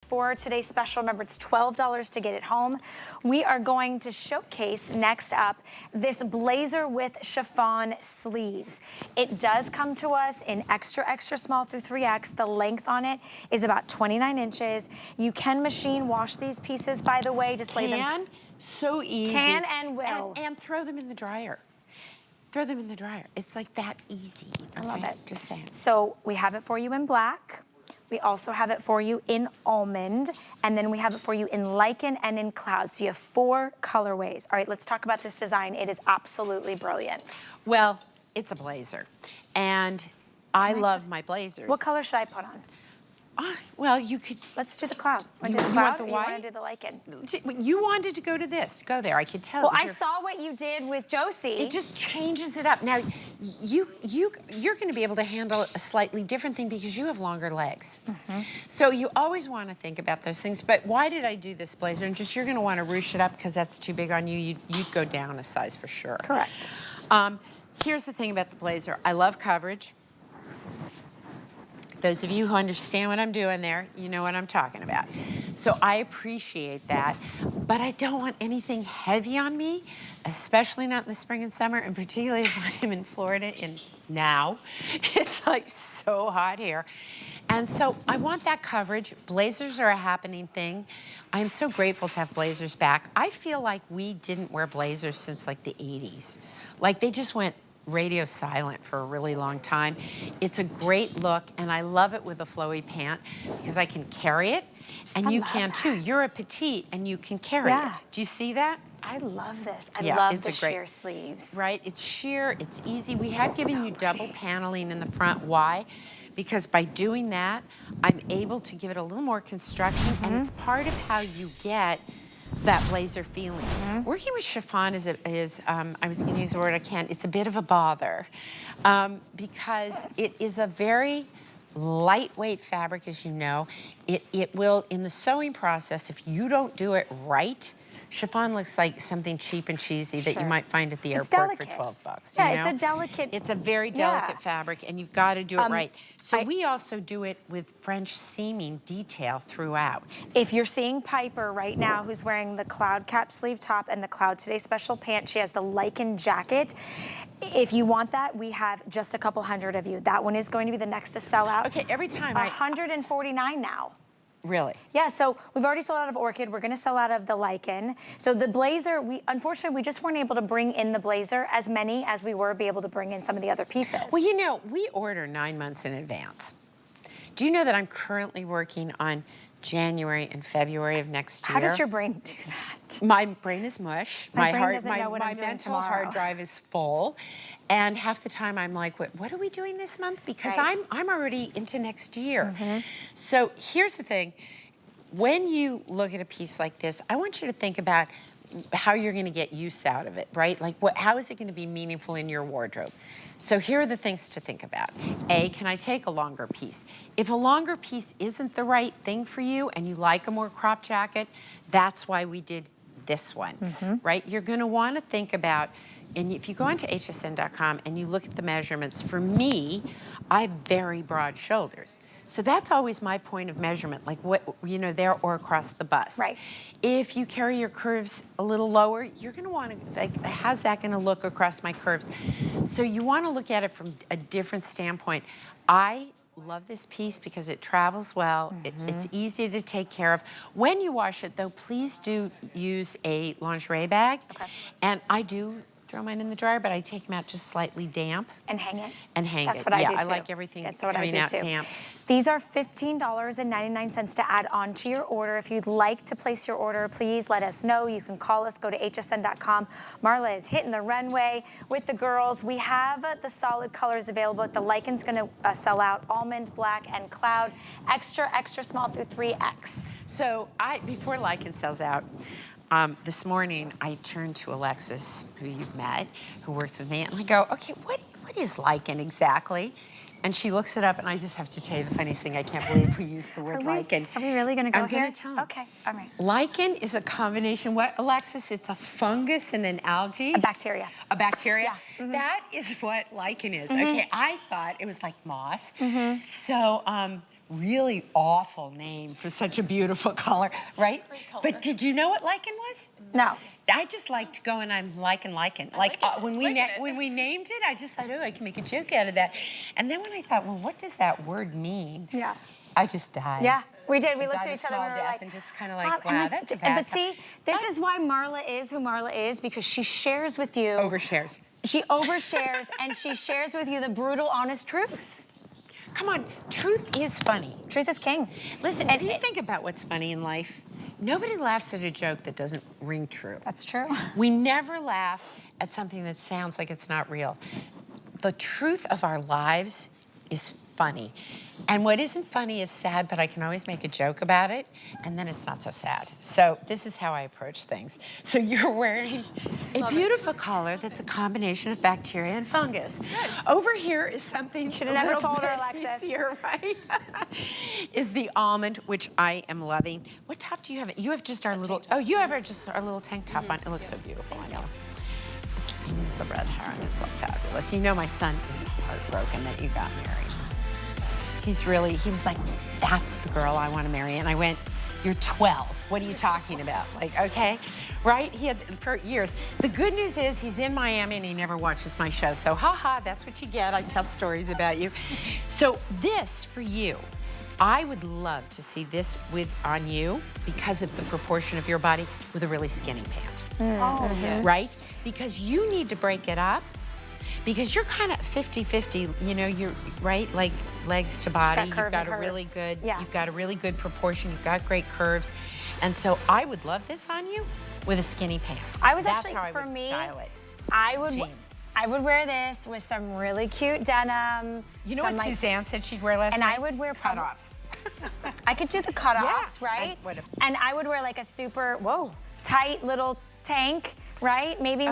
for today's special. Remember, it's $12 to get it home. We are going to showcase next up this blazer with chiffon sleeves. It does come to us in extra, extra small through 3X. The length on it is about 29 inches. You can machine wash these pieces, by the way. Just lay them. So easy. Can and will. And throw them in the dryer. Throw them in the dryer. It's like that easy. I love it. Just saying. So we have it for you in black. We also have it for you in almond, and then we have it for you in lichen and in cloud. So you have 4 colorways. All right, let's talk about this design. It is absolutely brilliant. Well, it's a blazer, and I love my blazers. What color should I put on? Well, you could. Let's do the cloud. You want the white? You want to do the lichen? You wanted to go to this. Go there. I could tell. Well, I saw what you did with Josie. It just changes it up. Now, you're going to be able to handle a slightly different thing because you have longer legs. So you always want to think about those things. But why did I do this blazer? And just you're going to want to ruche it up because that's too big on you. You'd go down a size for sure. Correct. Here's the thing about the blazer. I love coverage. Those of you who understand what I'm doing there, you know what I'm talking about. So I appreciate that, but I don't want anything heavy on me, especially not in the spring and summer, and particularly if I'm in Florida now. It's like so hot here. And so I want that coverage. Blazers are a happening thing. I'm so grateful to have blazers back. I feel like we didn't wear blazers since like the 80s. Like they just went radio silent for a really long time. It's a great look, and I love it with a flowy pant because I can carry it, and you can too. You're a petite, and you can carry it. Do you see that? I love this. I love the sheer sleeves. Right, it's sheer, it's easy. We have given you double paneling in the front. Why? Because by doing that, I'm able to give it a little more construction, and it's part of how you get that blazer feeling. Working with chiffon is I was going to use the word I can't, it's a bit of a bother because it is a very lightweight fabric, as you know. It will, in the sewing process, if you don't do it right, chiffon looks like something cheap and cheesy that you might find at the airport for $12. Yeah, it's a delicate. It's a very delicate fabric, and you've got to do it right. So we also do it with French seaming detail throughout. If you're seeing Piper right now, who's wearing the cloud cap sleeve top and the Cloud Today special pant, she has the lichen jacket. If you want that, we have just a couple hundred of you. That one is going to be the next to sell out. Okay, every time 149 now. Really? Yeah, so we've already sold out of orchid. We're going to sell out of the lichen. So the blazer, unfortunately, we just weren't able to bring in the blazer as many as we were able to bring in some of the other pieces. Well, you know, we order 9 months in advance. Do you know that I'm currently working on January and February of next year? How does your brain do that? My brain is mush. My brain doesn't know what I'm doing mental tomorrow. hard drive is full. And half the time I'm like, what are we doing this month? Because I'm already into next year. So here's the thing. When you look at a piece like this, I want you to think about how you're going to get use out of it, right? Like, how is it going to be meaningful in your wardrobe? So here are the things to think about. A, can I take a longer piece? If a longer piece isn't the right thing for you and you like a more crop jacket, that's why we did this one, right? You're going to want to think about, and if you go onto hsn.com and you look at the measurements, for me, I have very broad shoulders. So that's always my point of measurement, like what, you know, there or across the bust. Right. If you carry your curves a little lower, you're gonna wanna, like, how's that gonna look across my curves? So you wanna look at it from a different standpoint. I love this piece because it travels well, it's easy to take care of. When you wash it though, please do use a lingerie bag. And I do throw mine in the dryer, but I take them out just slightly damp. And hang it? And hang it. That's what I do too. I like everything coming out damp. These are $15.99 to add on to your order. If you'd like to place your order, please let us know. You can call us, go to hsn.com. Marla is hitting the runway with the girls. We have the solid colors available. The lichen's gonna sell out, almond, black, and cloud. Extra, extra small through 3X. So before lichen sells out, this morning, I turned to Alexis, who you've met, who works with me, and I go, okay, what is lichen exactly? And she looks it up, and I just have to tell you the funniest thing. I can't believe we used the word lichen. Are we really going to go here? I'm going to tell them. Okay, all right. Lichen is a combination, what, Alexis? It's a fungus and an algae? A bacteria. A bacteria? Yeah. That is what lichen is. Okay, I thought it was like moss. So really awful name for such a beautiful color, right? But did you know what lichen was? No. I just liked going, I'm lichen. When we named it, I just thought, oh, I can make a joke out of that. And then when I thought, well, what does that word mean? Yeah. I just died. Yeah, we did. We I looked died at a each other small and we were death like, and just kind of like, wow, that's a bad But see, this is why Marla is who Marla is, because she shares with you. Overshares. She overshares and she shares with you the brutal, honest truth. Come on, truth is funny. Truth is king. Listen, if you think about what's funny in life, nobody laughs at a joke that doesn't ring true. That's true. We never laugh at something that sounds like it's not real. The truth of our lives is funny. And what isn't funny is sad, but I can always make a joke about it, and then it's not so sad. So this is how I approach things. So you're wearing a beautiful collar that's a combination of bacteria and fungus. Good. Over here is something Should have never told her, Alexis. Here, right? Is the almond, which I am loving. What top do you have? You have just our little, oh, you have just our little tank top on. It looks so beautiful, I know. The red hair, and it's all fabulous. You know my son is heartbroken that you got married. He was like, that's the girl I want to marry. And I went, you're 12. What are you talking about? Like, okay, right? He had, for years. The good news is he's in Miami and he never watches my show. So, haha, that's what you get. I tell stories about you. So this, for you, I would love to see this on you because of the proportion of your body with a really skinny pant. Oh, yes. Right? Because you need to break it up. Because you're kind of 50-50, you know, you're right, like legs to body. You've got a really good, you've got a really good proportion. You've got great curves, and so I would love this on you with a skinny pant. That's actually, how for me, style it. I would. Jeans. I would wear this with some really cute denim. You know what Suzanne said she'd wear last night? And I would wear cutoffs. I could do the cutoffs, right? And I would wear like a super tight little tank, right? Maybe.